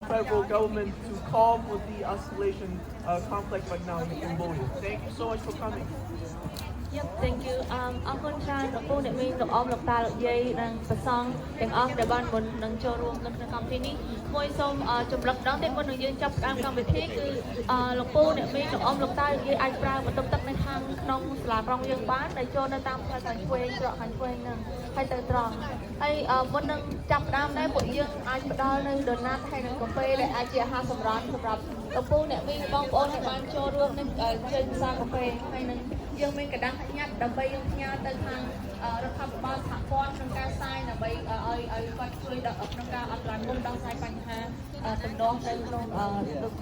federal government to calm with the escalation conflict right now in Cambodia. Thank you so much for coming. Yep, thank you. អរគុណច្រើនលោកពូអ្នកមីងលោកអមលោកតាលោកយាយនិងប្រសង់ទាំងអស់ដែលបានមុននឹងចូលរួមនៅក្នុងកម្មវិធីនេះមួយសូមចម្លឹកដល់ទៀតមុននឹងយើងចាប់ផ្ដើមកម្មវិធីគឺលោកពូអ្នកមីងលោកអមលោកតាលោកយាយអាចប្រើបន្ទប់ទឹកនៅខាងក្នុងសាលាក្រុងយើងបានដែលចូលនៅតាមផ្លូវខាងឆ្វេងច្រកខាងឆ្វេងហ្នឹងហើយទៅត្រង់ហើយមុននឹងចាប់ផ្ដើមដែរពួកយើងអាចផ្ដល់នៅដូណាតហើយនឹងកាហ្វេដែលអាចជាអាហារសម្រន់សម្រាប់លោកពូអ្នកមីងបងប្អូនដែលបានចូលរួមនឹងជើញផ្សារកាហ្វេហើយនឹងយើងមានកណ្ដាស់ញ៉ាត់ដើម្បីយើងផ្ញើទៅខាងរដ្ឋាភិបាលសហព័ន្ធក្នុងការផ្សាយដើម្បីឲ្យគាត់ជួយដល់ក្នុងការអន្តរាគមន៍ដោះស្រាយបញ្ហាតំណងទៅក្នុង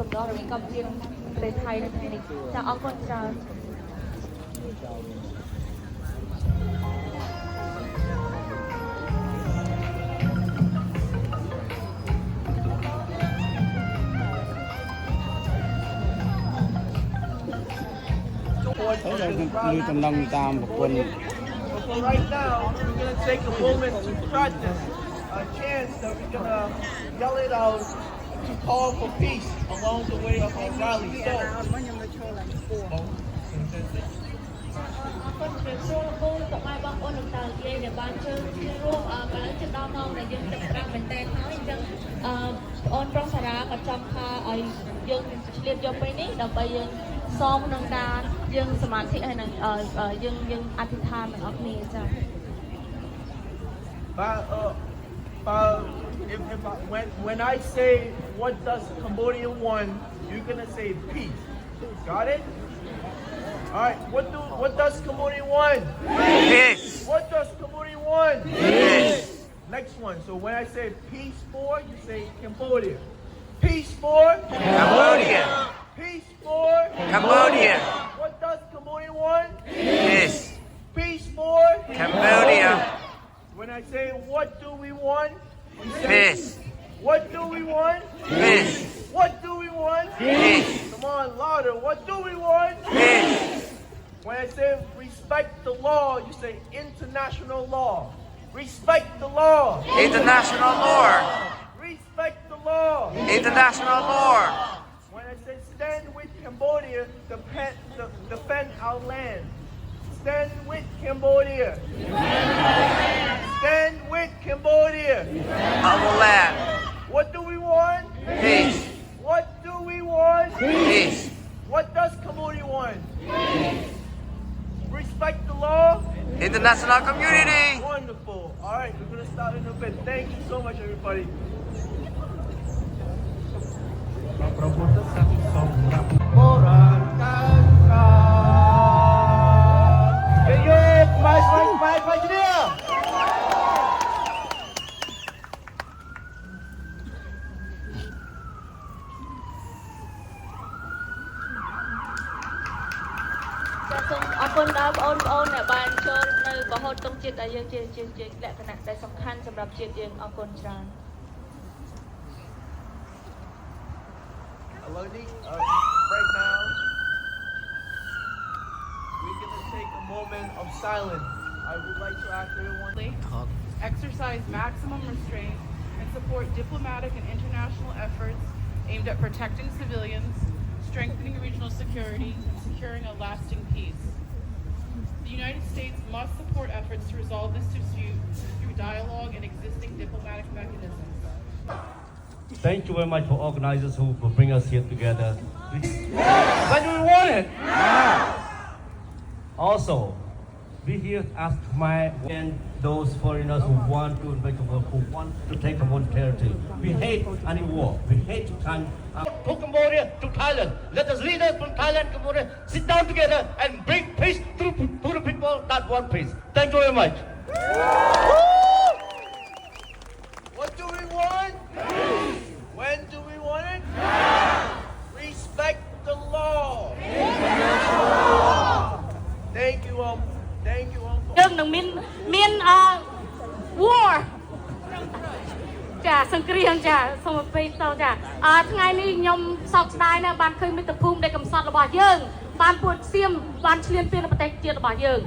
តំណងរវាងកម្ពុជានិងប្រទេសថៃនៅថ្ងៃនេះចាអរគុណច្រើន So right now, we're going to take a moment to practice a chant that we're going to yell it out to call for peace along the way of our rally. So, សូមនឹងការយើងសមាធិហើយនឹងយើងអធិដ្ឋានទាំងអស់គ្នាចា៎ when I say what does Cambodia want, you're gonna say peace. Got it? All right. What does Cambodia want? Peace. What does Cambodia want? Peace. Next one. So when I say peace for, you say Cambodia. Peace for Cambodia. Peace for Cambodia. What does Cambodia want? Peace. Peace for Cambodia. When I say what do we want? You say, Peace. What do we want? Peace. What do we want? Peace. Come on, louder. What do we want? Peace. When I say respect the law, you say international law. Respect the law. International law. Respect the law. International law. When I say stand with Cambodia, defend our land. Stand with Cambodia. Stand with Cambodia. Our land. What do we want? Peace. What do we want? Peace. What does Cambodia want? Respect the law. International community. Wonderful. All right, we're going to start in a bit. Thank you so much, everybody. ប្រពុទ្ធសាសនាសម្រាប់បុរាណកាលកាលយកមកស្វែងបែបគ្នា សូមអរគុណដល់បងប្អូនដែលបានចូលនៅប្រហូតតុងជាតិដែលយើងជាលក្ខណៈដែលសំខាន់សម្រាប់ជាតិយើងអរគុណច្រើន Right now, we're going to take a moment of silence. I would like to ask everyone to exercise maximum restraint and support diplomatic and international efforts aimed at protecting civilians, strengthening regional security, and securing a lasting peace. The United States must support efforts to resolve this dispute through dialogue and existing diplomatic mechanisms. Thank you very much for organizers who will bring us here together. When do we want it? Also, we here ask my and those foreigners who want to invade the world, who want to take Cambodian territory. We hate any war. We hate to come to Cambodia, to Thailand. Let us leaders from Thailand, Cambodia, sit down together and bring peace to the people that want peace. Thank you very much. What do we want? When do we want it? Respect the law. Thank you, Thank you, Uncle. យើងនឹងមាន war ចាសង្គ្រាមចាសូមអពេតតចាថ្ងៃនេះខ្ញុំសោកស្ដាយណាស់បានឃើញមិត្តភូមិដែលកំសត់របស់យើងបានពួតសៀមបានឈ្លានពានប្រទេសជាតិរបស់យើង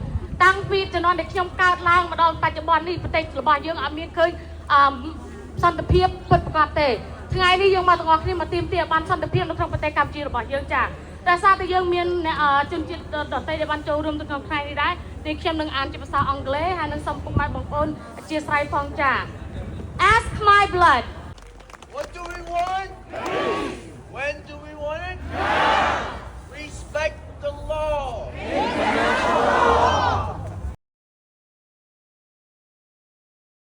តាំងពីជំនាន់ដែលខ្ញុំកើតឡើងមកដល់បច្ចុប្បន្ននេះប្រទេសរបស់យើងអត់មានឃើញសន្តិភាពពិតប្រាកដទេ ថ្ងៃនេះយើងមកទាំងអស់គ្នាមកទាមទារបានសន្តិភាពនៅក្នុងប្រទេសកម្ពុជារបស់យើងចាតែសារតែយើងមានជនជាតិដទៃដែលបានចូលរួមនៅក្នុងថ្ងៃនេះដែរទីខ្ញុំនឹងអានជាភាសាអង់គ្លេសហើយនឹងសូមពុកម៉ែបងប្អូនអធិស្ឋានផងចា Ask my blood What do we want? When do we want it?